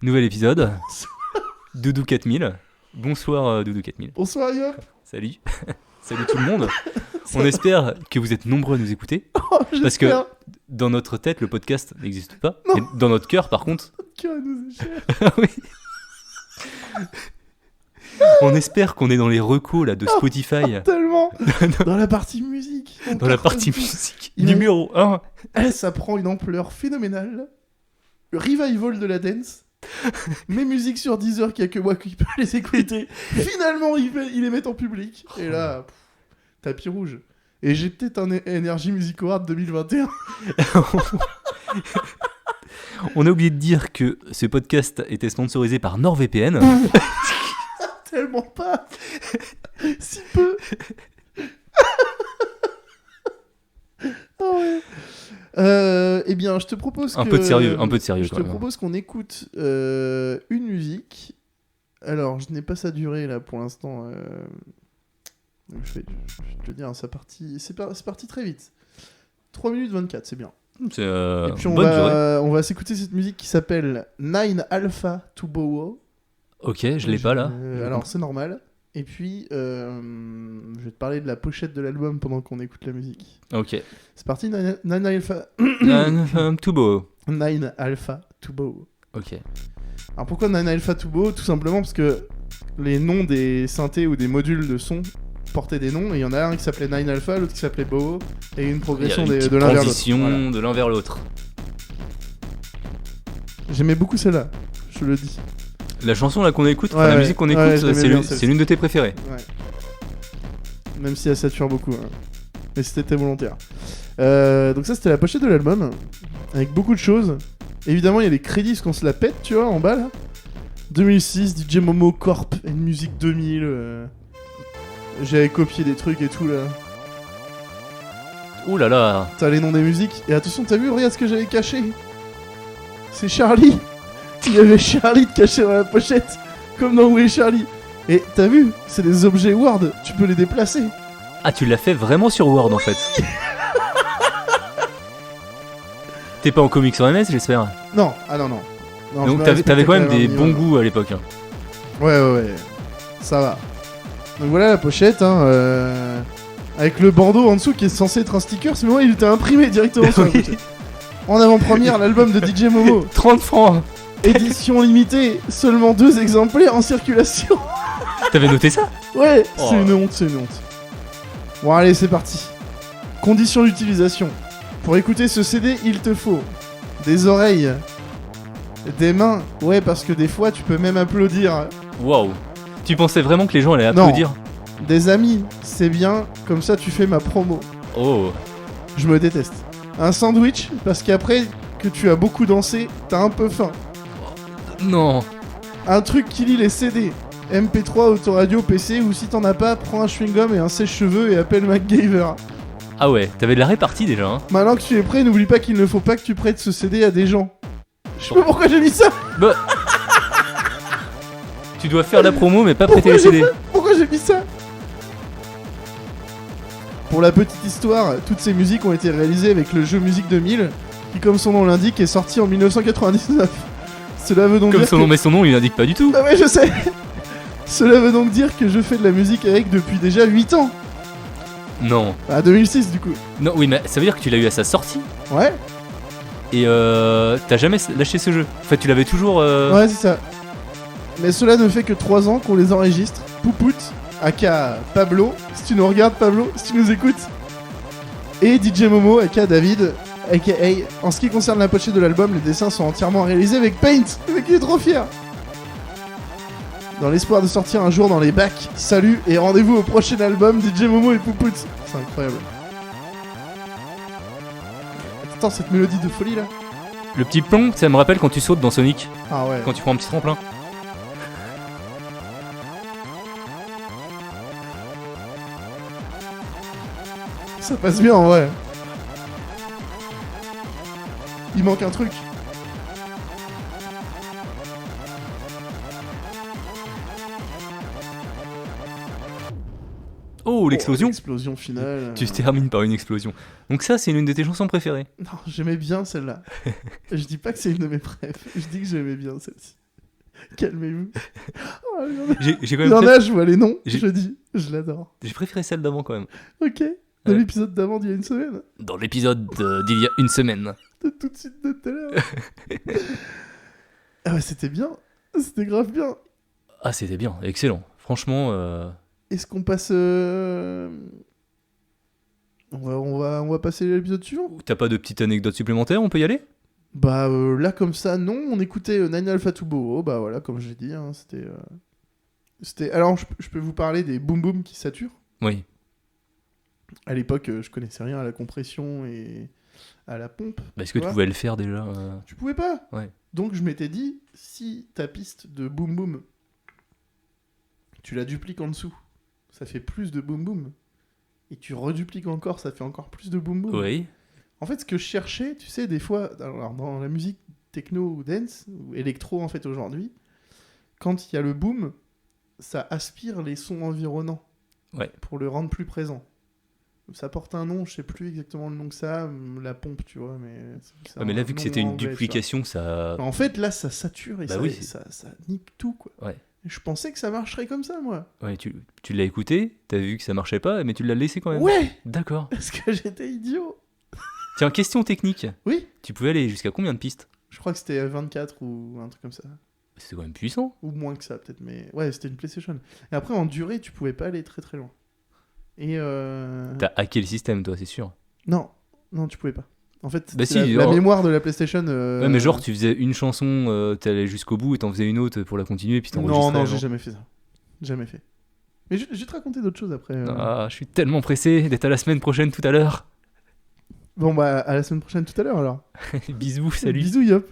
Nouvel épisode. Doudou 4000. Bonsoir Doudou 4000. Bonsoir Yo. Salut. Salut tout le monde. On espère que vous êtes nombreux à nous écouter. Parce que dans notre tête, le podcast n'existe pas. Non. Et dans notre cœur, par contre. Notre cœur nous est cher. Ah oui. On espère qu'on est dans les recos là, de Spotify. Tellement. Dans la partie musique. Dans la partie musique. Il Numéro 1. Ça prend une ampleur phénoménale. Le revival de la dance. Mes musiques sur Deezer, qu'il n'y a que moi qui peux les écouter. Finalement, ils les mettent en public. Et là, tapis rouge. Et j'ai peut-être un Energy Music Award 2021. On a oublié de dire que ce podcast était sponsorisé par NordVPN. Tellement pas. Si peu. Oh ouais. Eh bien, je te propose un peu de sérieux Je te propose qu'on écoute une musique. Alors, je n'ai pas sa durée là pour l'instant. Je vais te dire, c'est parti très vite. 3 minutes 24, c'est bien. C'est Et puis on va s'écouter cette musique qui s'appelle Nine Alpha to Bowo. Ok, je l'ai pas là. Alors, c'est normal. Et puis, je vais te parler de la pochette de l'album pendant qu'on écoute la musique. Ok. C'est parti, Nine Alpha... Tout beau. Nine Alpha Tubo. Ok. Alors pourquoi Nine Alpha Tubo? Tout simplement parce que les noms des synthés ou des modules de son portaient des noms. Et il y en a un qui s'appelait Nine Alpha, l'autre qui s'appelait Bowo. Et une progression de l'un vers l'autre. Transition de l'un vers l'autre. J'aimais beaucoup celle-là, je le dis. La chanson là qu'on écoute, Ouais, la musique qu'on écoute, c'est l'une de tes préférées. Ouais. Même si elle sature beaucoup. Hein. Mais c'était volontaire. Donc ça, c'était la pochette de l'album. Avec beaucoup de choses. Évidemment, il y a les crédits, parce qu'on se la pète, tu vois, en bas là. 2006, DJ Momo Corp, une musique 2000. J'avais copié des trucs et tout là. Ouh là là. T'as les noms des musiques. Et attention, t'as vu, regarde ce que j'avais caché. C'est Charlie. Il y avait Charlie de caché dans la pochette. Comme dans Où est Charlie. Et t'as vu, c'est des objets Word, tu peux les déplacer. Ah, tu l'as fait vraiment sur Word en fait. T'es pas en comics sur MS, j'espère. Non, ah non. Donc t'avais quand même des bons goûts à l'époque. Hein. Ouais. Ça va. Donc voilà la pochette, avec le bandeau en dessous qui est censé être un sticker. C'est moi, il était imprimé directement sur la pochette. En avant-première, l'album de DJ Momo. 30 francs. Édition limitée, seulement 2 exemplaires en circulation. T'avais noté ça? Ouais, oh. C'est une honte. Bon allez, c'est parti. Conditions d'utilisation. Pour écouter ce CD, il te faut des oreilles, des mains. Ouais, parce que des fois, tu peux même applaudir. Waouh. Tu pensais vraiment que les gens allaient applaudir? Non. Des amis, c'est bien. Comme ça, tu fais ma promo. Oh. Je me déteste. Un sandwich, parce qu'après que tu as beaucoup dansé, t'as un peu faim. Non. Un truc qui lit les CD. MP3, autoradio, PC, ou si t'en as pas, prends un chewing-gum et un sèche-cheveux et appelle MacGyver. Ah ouais, t'avais de la répartie déjà. Hein. Maintenant que tu es prêt, n'oublie pas qu'il ne faut pas que tu prêtes ce CD à des gens. Je sais pas pourquoi j'ai mis ça. Bah... tu dois faire la promo mais pas prêter les CD. Pourquoi j'ai mis ça? Pour la petite histoire, toutes ces musiques ont été réalisées avec le jeu Musique 2000, qui comme son nom l'indique est sorti en 1999. Cela veut donc comme dire son nom mais son nom il n'indique pas du tout. Ah ouais, je sais. Cela veut donc dire que je fais de la musique avec depuis déjà 8 ans. Non. Ah, 2006 du coup. Non, oui, mais ça veut dire que tu l'as eu à sa sortie. Ouais. Et t'as jamais lâché ce jeu. En fait, tu l'avais toujours. Ouais, c'est ça. Mais cela ne fait que 3 ans qu'on les enregistre. Poupout, aka Pablo, si tu nous regardes Pablo, si tu nous écoutes. Et DJ Momo, aka David, aka. En ce qui concerne la pochette de l'album, les dessins sont entièrement réalisés avec Paint. Le mec il est trop fier. Dans l'espoir de sortir un jour dans les bacs. Salut et rendez-vous au prochain album DJ Momo et Poupout. C'est incroyable. Attends, cette mélodie de folie là. Le petit plomb, ça me rappelle quand tu sautes dans Sonic. Ah ouais. Quand tu prends un petit tremplin. Ça passe bien en vrai. Il manque un truc. Oh, l'explosion. L'explosion finale. Tu te termines par une explosion. Donc ça, c'est l'une de tes chansons préférées. Non, j'aimais bien celle-là. Je dis pas que c'est une de mes préf. Je dis que j'aimais bien celle-ci. Calmez-vous. Oh, J'ai quand il y même en a, je vois les noms, j'ai- je dis, je l'adore. j'ai préféré celle d'avant quand même. Ok, de l'épisode d'avant d'il y a une semaine, Dans l'épisode d'il y a une semaine. de tout de suite de tout à l'heure. Ah ouais, c'était bien, c'était grave bien. Ah, c'était bien, excellent. Franchement, Est-ce qu'on passe... On va passer à l'épisode suivant. t'as pas de petite anecdote supplémentaire, on peut y aller? Bah là comme ça, non, on écoutait Nine Alpha Tubo, bah voilà, comme j'ai dit, hein, c'était... Alors je peux vous parler des boom boom qui saturent. Oui. À l'époque, je connaissais rien à la compression et à la pompe. Bah, est-ce que tu vois. pouvais le faire déjà Tu pouvais pas. Ouais. Donc je m'étais dit, si ta piste de boom boom, tu la dupliques en dessous, ça fait plus de boom boom. Et tu redupliques encore, ça fait encore plus de boom boom. Oui. En fait, ce que je cherchais, tu sais, des fois, alors, dans la musique techno ou dance, ou électro en fait aujourd'hui, quand il y a le boom, ça aspire les sons environnants. Ouais. Pour le rendre plus présent. Ça porte un nom, je sais plus exactement le nom que ça, la pompe, tu vois, mais... Ouais, mais là, vu que c'était une duplication, ça... En fait, là, ça sature et Bah ça, oui, ça nique tout, quoi. Ouais. Je pensais que ça marcherait comme ça, moi. Ouais, tu l'as écouté, t'as vu que ça marchait pas, mais tu l'as laissé quand même. Ouais. D'accord. Parce que j'étais idiot. Tiens, question technique. Oui. Tu pouvais aller jusqu'à combien de pistes? Je crois que c'était 24 ou un truc comme ça. C'est quand même puissant. Ou moins que ça, peut-être, mais... Ouais, c'était une PlayStation. Et après, en durée, tu pouvais pas aller très très loin. Et T'as hacké le système, toi, c'est sûr. Non, tu pouvais pas. En fait, Bah c'était si, la genre- mémoire de la PlayStation... Ouais, mais genre, tu faisais une chanson, t'allais jusqu'au bout et t'en faisais une autre pour la continuer, puis Non, t'enregistrais. j'ai jamais fait ça. Jamais fait. Mais je vais te raconter d'autres choses après. Ah, je suis tellement pressé d'être à la semaine prochaine tout à l'heure. Bon, bah, à la semaine prochaine tout à l'heure, alors. Bisous, salut. Bisous, Yop.